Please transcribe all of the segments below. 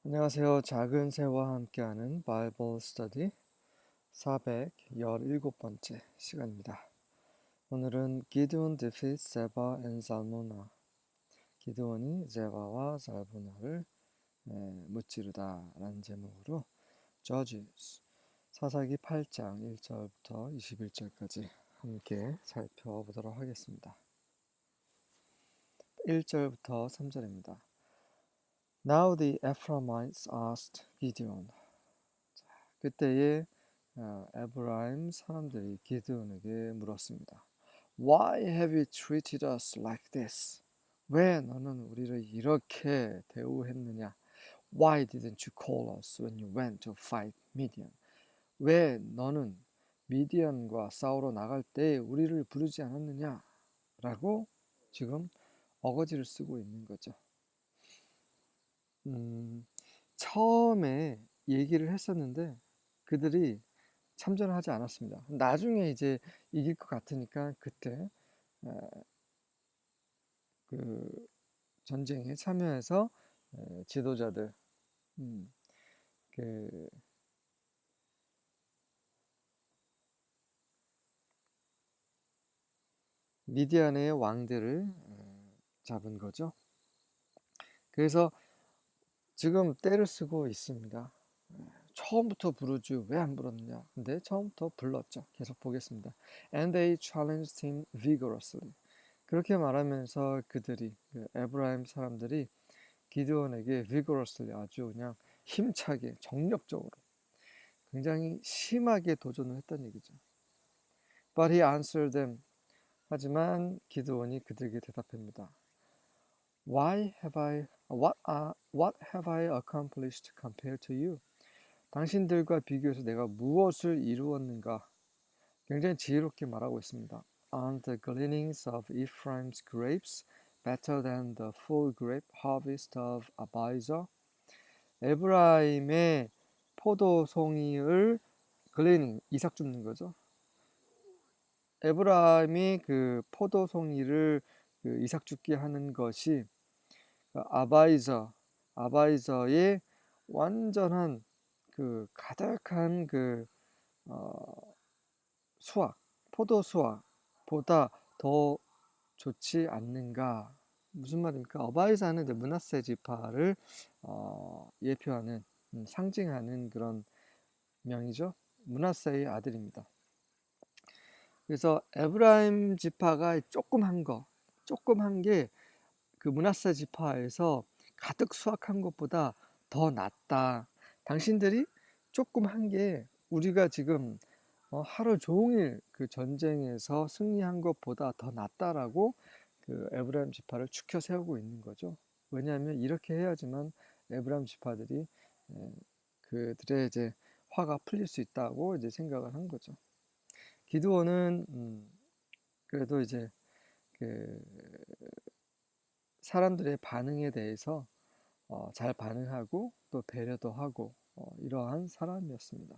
안녕하세요. 작은 새와 함께하는 바이블 스터디 417번째 시간입니다. 오늘은 기드온 defeats 제바 앤 살모나, 기드온이 제바와 살모나를 무찌르다 라는 제목으로 Judges, 사사기 8장 1절부터 21절까지 함께 살펴보도록 하겠습니다. 1절부터 3절입니다. Now the Ephraimites asked Gideon. 그때에 에브라임 사람들이 기드온에게 물었습니다. Why have you treated us like this? 왜 너는 우리를 이렇게 대우했느냐? Why didn't you call us when you went to fight Midian? 왜 너는 미디안과 싸우러 나갈 때 우리를 부르지 않았느냐? 라고 지금 어거지를 쓰고 있는 거죠. 처음에 얘기를 했었는데 그들이 참전을 하지 않았습니다. 나중에 이제 이길 것 같으니까 그때 그 전쟁에 참여해서 지도자들, 그 미디안의 왕들을 잡은 거죠. 그래서 지금 떼를 쓰고 있습니다. 처음부터 부르지 왜 안 불렀느냐? 근데 처음부터 불렀죠. 계속 보겠습니다. And they challenged him vigorously. 그렇게 말하면서 그들이 에브라임 사람들이 기드온에게 vigorously 아주 그냥 힘차게 정력적으로 굉장히 심하게 도전을 했다는 얘기죠. But he answered them. 하지만 기드온이 그들에게 대답합니다. What have I accomplished compared to you? 당신들과 비교해서 내가 무엇을 이루었는가? 굉장히 지혜롭게 말하고 있습니다. Aren't the gleanings of Ephraim's grapes better than the full grape harvest of Abijah? 에브라임의 포도송이를 글레닝, 이삭 줍는 거죠. 에브라임이 그 포도송이를 그 이삭 죽게 하는 것이 아바이저의 완전한 그 가득한 그 수확, 포도 수확보다 더 좋지 않는가? 무슨 말입니까? 어바이자는 이제 므낫세 지파를 예표하는 상징하는 그런 명이죠. 므낫세의 아들입니다. 그래서 에브라임 지파가 조금 한 게 그 므낫세 지파에서 가득 수확한 것보다 더 낫다. 당신들이 조금 한 게 우리가 지금 하루 종일 그 전쟁에서 승리한 것보다 더 낫다라고 그 에브라임 지파를 추켜 세우고 있는 거죠. 왜냐하면 이렇게 해야지만 에브라임 지파들이 그들의 이제 화가 풀릴 수 있다고 이제 생각을 한 거죠. 기드온은 그래도 이제 그 사람들의 반응에 대해서 잘 반응하고 또 배려도 하고 이러한 사람이었습니다.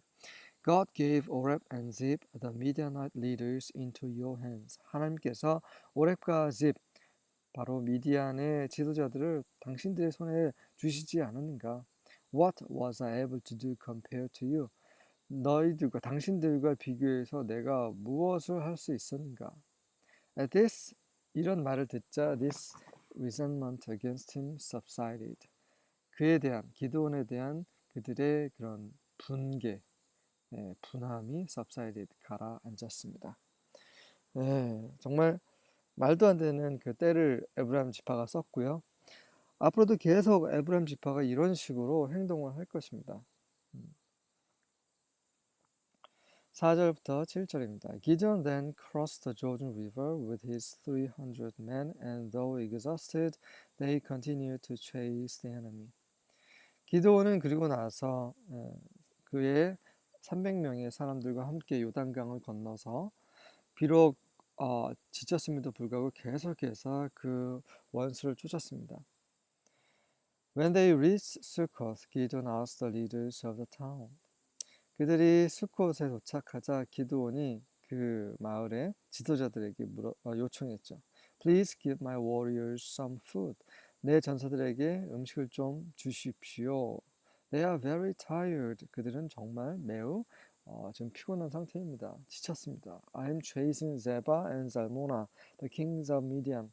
God gave Oreb and Zeb, the Midianite leaders, into your hands. 하나님께서 오렙과 집, 바로 미디안의 지도자들을 당신들의 손에 주시지 않았는가? What was I able to do compared to you? 너희들과 당신들과 비교해서 내가 무엇을 할 수 있었는가? At this, 이런 말을 듣자 this resentment against him subsided. 그에 대한 기드온에 대한 그들의 그런 분개, 분함이 subsided, 가라앉았습니다. 정말 말도 안 되는 그 때를 에브라임 지파가 썼고요. 앞으로도 계속 에브라임 지파가 이런 식으로 행동을 할 것입니다. 4절부터 7절입니다. Gideon then crossed the Jordan River with his 300 men, and though exhausted, they continued to chase the enemy. 기드온은 그리고 나서 그의 300명의 사람들과 함께 요단강을 건너서 비록 지쳤음에도 불구하고 계속해서 그 원수를 쫓았습니다. When they reached Succoth, Gideon asked the leaders of the town. 그들이 수콧에 도착하자 기드온이 그 마을의 지도자들에게 요청했죠. Please give my warriors some food. 내 전사들에게 음식을 좀 주십시오. They are very tired. 그들은 정말 매우 지금 피곤한 상태입니다. 지쳤습니다. I'm chasing Zeba and Zalmunna, the kings of Midian.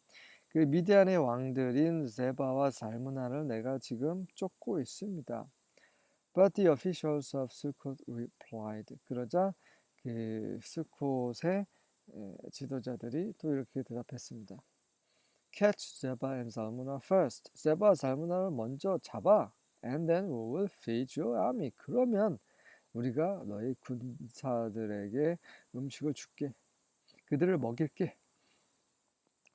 그 미디안의 왕들인 제바와 살무나를 내가 지금 쫓고 있습니다. But the officials of Sukkot replied. 그러자 그 스콧의 지도자들이 또 이렇게 대답했습니다. Catch Zeba and Zalmunna first. 제바와 살무나를 먼저 잡아. And then we will feed your army. 그러면 우리가 너희 군사들에게 음식을 줄게. 그들을 먹일게.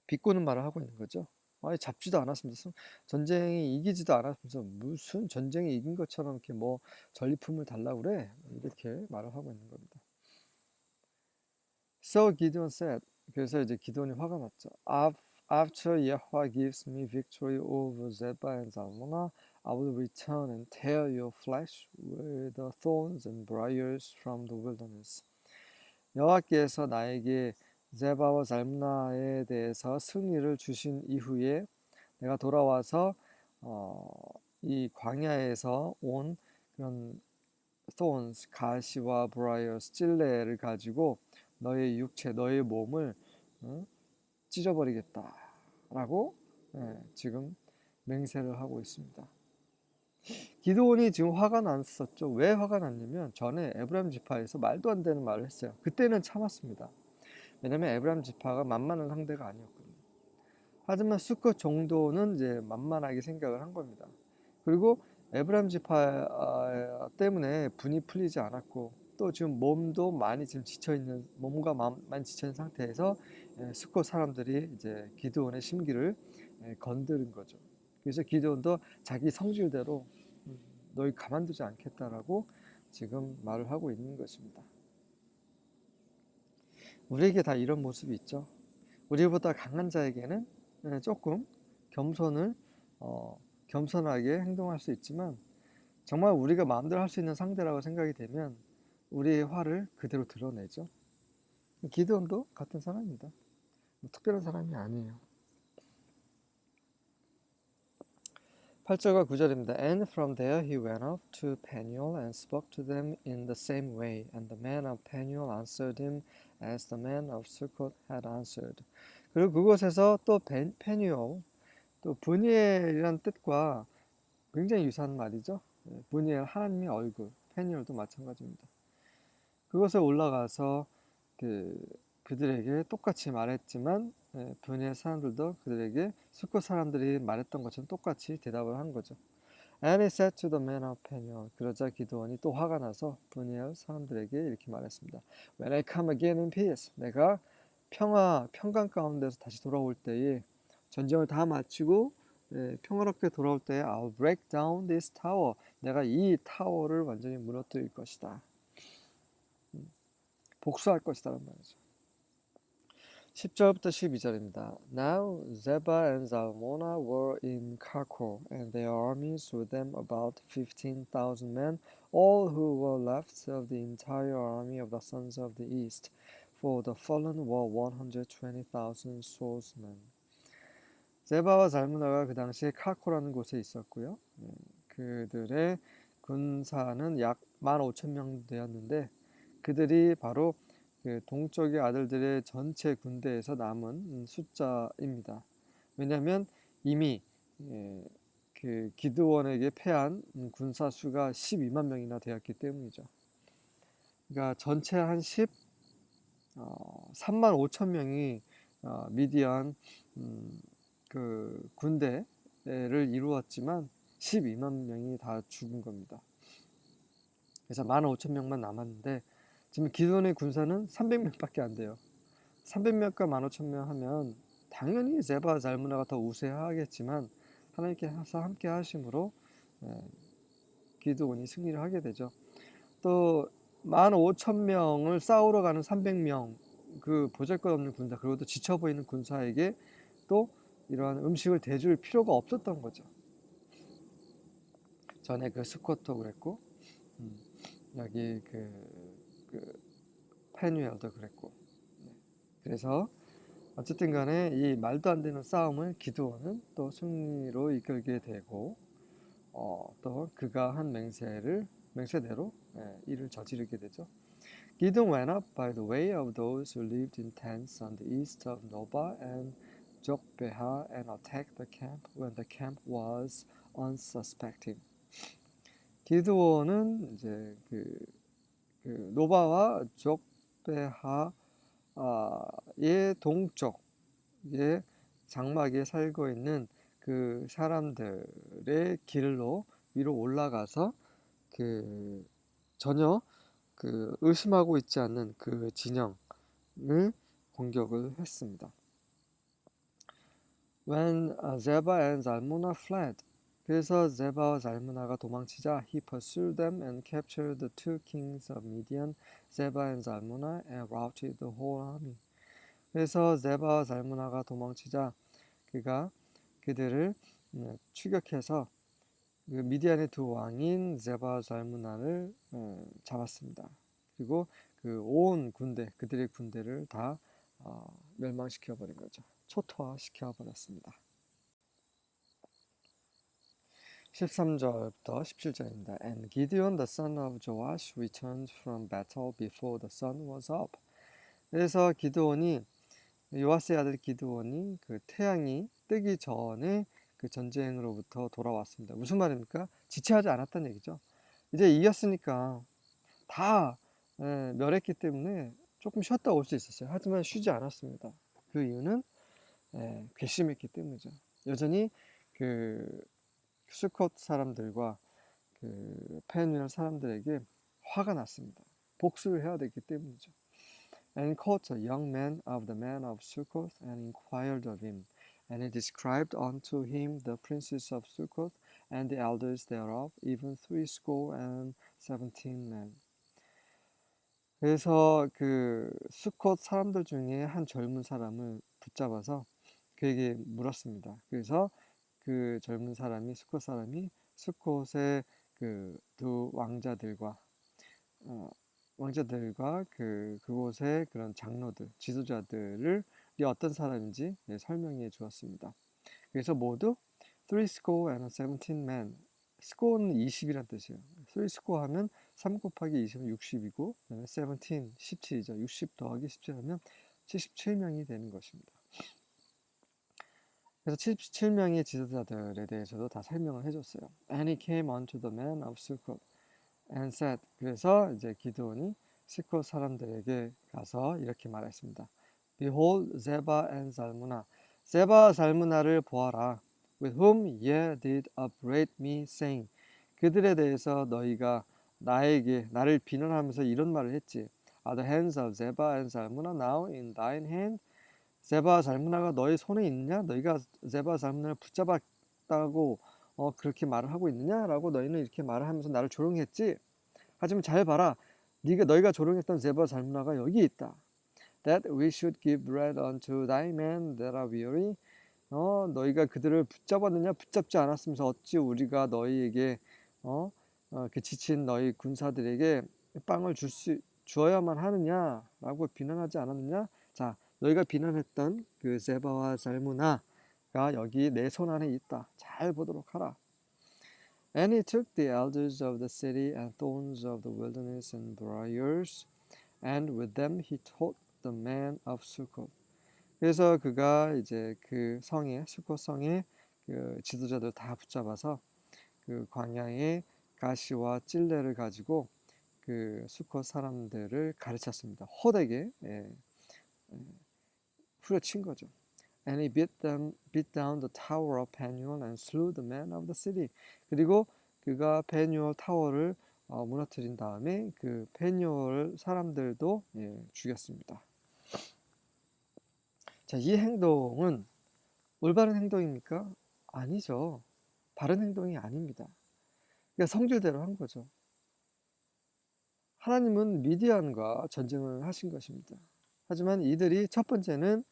비꼬는 말을 하고 있는 거죠. 아니, 잡지도 않았으면서 전쟁이 이기지도 않았으면서 무슨 전쟁이 이긴 것처럼 이렇게 뭐 전리품을 달라고 그래? 이렇게 말을 하고 있는 겁니다. So Gideon said. 그래서 이제 기드온이 화가 났죠. After Yahweh gives me victory over Zebah and Zalmunna, I will return and tear your flesh with the thorns and briars from the wilderness. 여호와께서 나에게 제바와 살문나에 대해서 승리를 주신 이후에 내가 돌아와서 이 광야에서 온 그런 thorns, 가시와 briars, 찔레를 가지고 너의 육체, 너의 몸을 찢어버리겠다라고 지금 맹세를 하고 있습니다. 기드온이 지금 화가 났었죠. 왜 화가 났냐면 전에 에브라임 지파에서 말도 안 되는 말을 했어요. 그때는 참았습니다. 왜냐면 에브라임 지파가 만만한 상대가 아니었거든요. 하지만 수컷 정도는 이제 만만하게 생각을 한 겁니다. 그리고 에브라임 지파 때문에 분이 풀리지 않았고 또 지금 몸도 많이 지금 지쳐있는 몸과 많이 지쳐있는 상태에서 수컷 사람들이 이제 기드온의 심기를 건드린 거죠. 그래서 기드온도 자기 성질대로 너희 가만두지 않겠다라고 지금 말을 하고 있는 것입니다. 우리에게 다 이런 모습이 있죠. 우리보다 강한 자에게는 조금 겸손하게 행동할 수 있지만 정말 우리가 마음대로 할 수 있는 상대라고 생각이 되면 우리의 화를 그대로 드러내죠. 기드온도 같은 사람입니다. 특별한 사람이 아니에요. 8절과 9절입니다. And from there he went up to Peniel and spoke to them in the same way. And the man of Peniel answered him as the man of Sukkot had answered. 그리고 그곳에서 또 페니엘, 또 브니엘이라는 뜻과 굉장히 유사한 말이죠. 브니엘, 하나님의 얼굴, 페니엘도 마찬가지입니다. 그곳에 올라가서 그들에게 똑같이 말했지만 브니엘 사람들도 그들에게 수컷 사람들이 말했던 것처럼 똑같이 대답을 한 거죠. And he said to the man of Peniel. 그러자 기드온이 또 화가 나서 브니엘 사람들에게 이렇게 말했습니다. When I come again in peace, 내가 평강 가운데서 다시 돌아올 때에 전쟁을 다 마치고 평화롭게 돌아올 때에 I'll break down this tower. 내가 이 타워를 완전히 무너뜨릴 것이다. 복수할 것이다라는 말이죠. 10절부터 12절입니다. Now Zebah and Zalmunna were in Karkor, and their armies with them about 15,000 men, all who were left of the entire army of the sons of the east, for the fallen were 120,000 swordsmen. 제바와 살무나가 그 당시에 카코라는 곳에 있었고요. 그들의 군사는 약 15,000명 되었는데 그들이 바로 그 동쪽의 아들들의 전체 군대에서 남은 숫자입니다. 왜냐하면 이미 그 기드온에게 패한 군사 수가 12만 명이나 되었기 때문이죠. 그러니까 전체 한 3만 5천 명이 미디안 그 군대를 이루었지만 12만 명이 다 죽은 겁니다. 그래서 15,000명만 남았는데 지금 기드온의 군사는 300명밖에 안 돼요. 300명과 15,000명 하면 당연히 제바 살무나가 더 우세하겠지만 하나님께서 함께 하심으로 기드온이 승리를 하게 되죠. 또 15,000명을 싸우러 가는 300명 그 보잘것없는 군사 그리고 또 지쳐 보이는 군사에게 또 이러한 음식을 대줄 필요가 없었던 거죠. 전에 그 스코도 그랬고 여기 페뉴엘도 그랬고 그래서 어쨌든 간에 이 말도 안 되는 싸움을 기드온은 또 승리로 이끌게 되고 또 그가 한 맹세대로 일을 저지르게 되죠. Gideon went up by the way of those who lived in tents on the east of Nobah and Jokbeha and attacked the camp when the camp was unsuspecting. 기드온은 이제 그 노바와 족베하의 동쪽의 장막에 살고 있는 그 사람들의 길로 위로 올라가서 그 전혀 그 의심하고 있지 않는 그 진영을 공격을 했습니다. When Zebah and Zalmunna fled, 그래서 제바와 잘무나가 도망치자 he pursued them and captured the two kings of Midian, Zebah and Zalmunna, and routed the whole army. 그래서 제바와 잘무나가 도망치자 그가 그들을 추격해서 그 미디안의 두 왕인 제바와 잘무나를 잡았습니다. 그리고 그 온 군대, 그들의 군대를 다 멸망시켜 버린 거죠. 초토화시켜 버렸습니다. 13절부터 17절입니다. And Gideon the son of Joash returned from battle before the sun was up. 그래서 기드온이 요아스의 아들 기드온이 그 태양이 뜨기 전에 그 전쟁으로부터 돌아왔습니다. 무슨 말입니까? 지체하지 않았다는 얘기죠. 이제 이겼으니까 다 멸했기 때문에 조금 쉬었다 올 수 있었어요. 하지만 쉬지 않았습니다. 그 이유는 괘씸했기 때문이죠. 여전히 그 수컷 사람들과 그 페누엘 사람들에게 화가 났습니다. 복수를 해야 되기 때문이죠. And caught a young man of the men of Succoth and inquired of him. And he described unto him the princes of Succoth and the elders thereof, even 70 men. 그래서 그 수컷 사람들 중에 한 젊은 사람을 붙잡아서 그에게 물었습니다. 그래서 그 젊은 사람이 수컷 사람이 수컷의 그 두 왕자들과 그곳의 그런 장로들, 지도자들을 어떤 사람인지 설명해 주었습니다. 그래서 모두 70 men, 스코어는 20이란 뜻이에요. 30 하면 3 곱하기 20은 60이고 17, 17이죠. 60 더하기 17하면 77명이 되는 것입니다. 그래서 77명의 지도자들에 대해서도 다 설명을 해줬어요. And he came unto the men of Succoth and said, 그래서 이제 기드온이 스콧 사람들에게 가서 이렇게 말했습니다. Behold, Zebah and Zalmunna, 제바와 잘무나를 보아라. With whom ye did upbraid me, saying, 그들에 대해서 너희가 나를 비난하면서 이런 말을 했지. Are the hands of Zebah and Zalmunna now in thine hand? 제바와 잘무나가 너희 손에 있느냐? 너희가 제바와 잘무나를 붙잡았다고 그렇게 말을 하고 있느냐라고 너희는 이렇게 말을 하면서 나를 조롱했지. 하지만 잘 봐라. 너희가 조롱했던 제바와 잘무나가 여기 있다. That we should give bread unto thy men that are weary. 너희가 그들을 붙잡았느냐? 붙잡지 않았으면서 어찌 우리가 너희에게 그 지친 너희 군사들에게 빵을 주어야만 하느냐라고 비난하지 않았느냐? 자, 너희가 비난했던 그 제바와 잘무나가 여기 내 손 안에 있다. 잘 보도록 하라. And he took the elders of the city and thorns of the wilderness and briars, and with them he taught the men of Succoth. 그래서 그가 이제 그 성에 수콧 성에 그 지도자들 다 붙잡아서 그 광야의 가시와 찔레를 가지고 그 수콧 사람들을 가르쳤습니다. 호되게 후려친 거죠. And he beat down the tower of Penuel and slew the men of the city. 그리고 그가 페뉴얼 타워를 무너뜨린 다음에 그 페뉴얼 사람들도 죽였습니다. 자, 이 행동은 올바른 행동입니까? 아니죠. 바른 행동이 아닙니다. 그러니까 성질대로 한 거죠. 하나님은 미디안과 전쟁을 하신 것입니다. 하지만 이들이 첫 번째는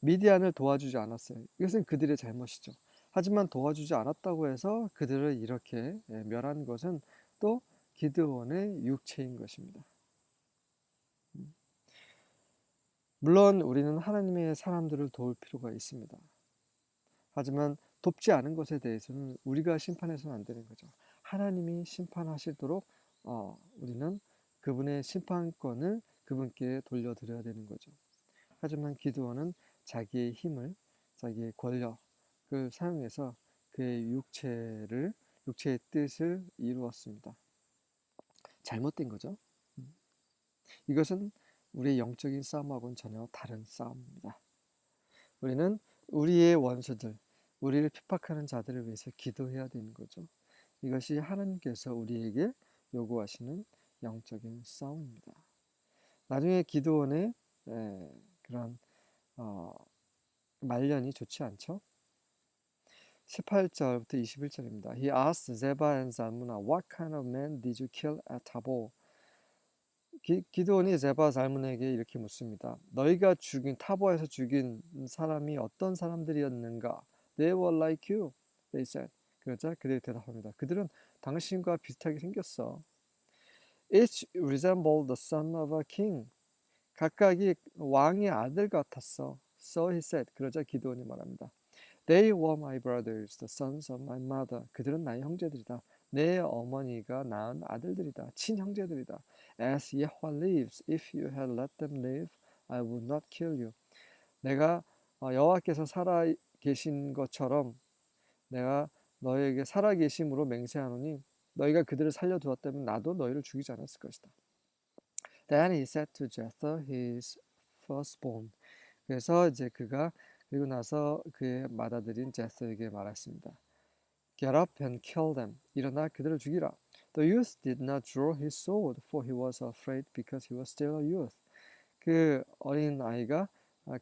미디안을 도와주지 않았어요. 이것은 그들의 잘못이죠. 하지만 도와주지 않았다고 해서 그들을 이렇게 멸한 것은 또 기드온의 육체인 것입니다. 물론 우리는 하나님의 사람들을 도울 필요가 있습니다. 하지만 돕지 않은 것에 대해서는 우리가 심판해서는 안 되는 거죠. 하나님이 심판하시도록 우리는 그분의 심판권을 그분께 돌려드려야 되는 거죠. 하지만 기드온은 자기의 힘을, 자기의 권력을 사용해서 그의 육체의 뜻을 이루었습니다. 잘못된 거죠. 이것은 우리의 영적인 싸움하고는 전혀 다른 싸움입니다. 우리는 우리의 원수들, 우리를 핍박하는 자들을 위해서 기도해야 되는 거죠. 이것이 하나님께서 우리에게 요구하시는 영적인 싸움입니다. 나중에 기드온의 그런 말년이 좋지 않죠? 18절부터 21절입니다. He asked Zebah and Zalmunna, What kind of man did you kill at Tabor? 기드온이 제바 잘문에게 이렇게 묻습니다. 너희가 타보에서 죽인 사람이 어떤 사람들이었는가? They were like you, they said. 그러자 그들이 대답합니다. 그들은 당신과 비슷하게 생겼어. Each resembled the son of a king. 각각이 왕의 아들 같았어. So he said. 그러자 기드온이 말합니다. They were my brothers, the sons of my mother. 그들은 나의 형제들이다. 내 어머니가 낳은 아들들이다. 친형제들이다. As Yahweh lives, if you had let them live, I would not kill you. 내가 여호와께서 살아 계신 것처럼 내가 너에게 살아 계심으로 맹세하노니 너희가 그들을 살려두었다면 나도 너희를 죽이지 않았을 것이다. Then he said to Jether, his firstborn. 그래서 이제 그리고 나서 그의 맏아들인 제스에게 말했습니다. Get up and kill them. 일어나 그들을 죽이라. The youth did not draw his sword, for he was afraid because he was still a youth. 그 어린 아이가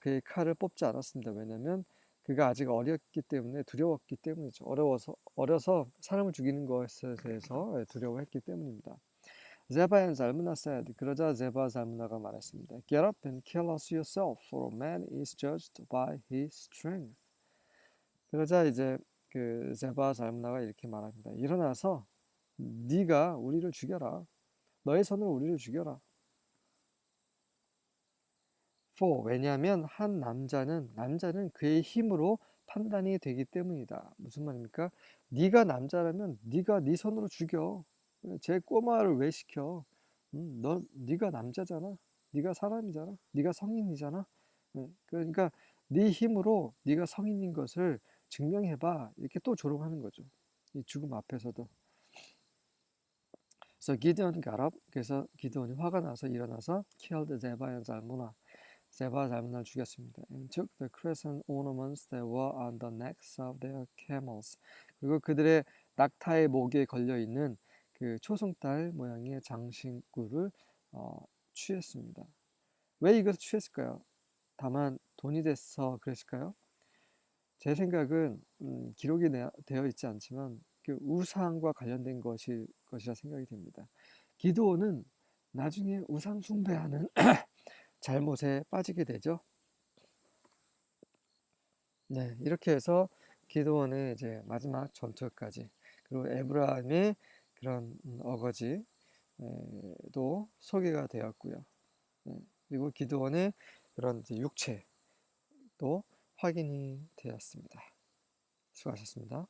그의 칼을 뽑지 않았습니다. 왜냐하면 그가 아직 어렸기 때문에 두려웠기 때문이죠. 어려서 사람을 죽이는 것에 대해서 두려워했기 때문입니다. Zebah and Zalmunna said. 그러자 제바 잘무나가 말했습니다. Get up and kill us yourself, for a man is judged by his strength. 그러자 이제 제바 잘무나가 이렇게 말합니다. 일어나서 네가 우리를 죽여라. 너의 손으로 우리를 죽여라. For 왜냐하면 한 남자는 그의 힘으로 판단이 되기 때문이다. 무슨 말입니까? 네가 남자라면 네가 네 손으로 죽여. 제 꼬마를 왜 시켜? 네가 남자잖아. 네가 사람이잖아. 네가 성인이잖아. 그러니까 네 힘으로 네가 성인인 것을 증명해봐. 이렇게 또 조롱하는 거죠. 이 죽음 앞에서도. So Gideon got up. 그래서 기드온이 화가 나서 일어나서 killed Zebah and Zalmunna. 제바 잘문을 죽였습니다. And took the crescent ornaments that were on the necks of their camels. 그리고 그들의 낙타의 목에 걸려 있는 그 초승달 모양의 장신구를 취했습니다. 왜 이것을 취했을까요? 다만 돈이 돼서 그랬을까요? 제 생각은 기록이 되어 있지 않지만 그 우상과 관련된 것이라 생각이 됩니다. 기드온은 나중에 우상 숭배하는 잘못에 빠지게 되죠. 네, 이렇게 해서 기드온의 이제 마지막 전투까지 그리고 에브라임의 그런 어거지도 소개가 되었고요. 그리고 기드온의 그런 육체도 확인이 되었습니다. 수고하셨습니다.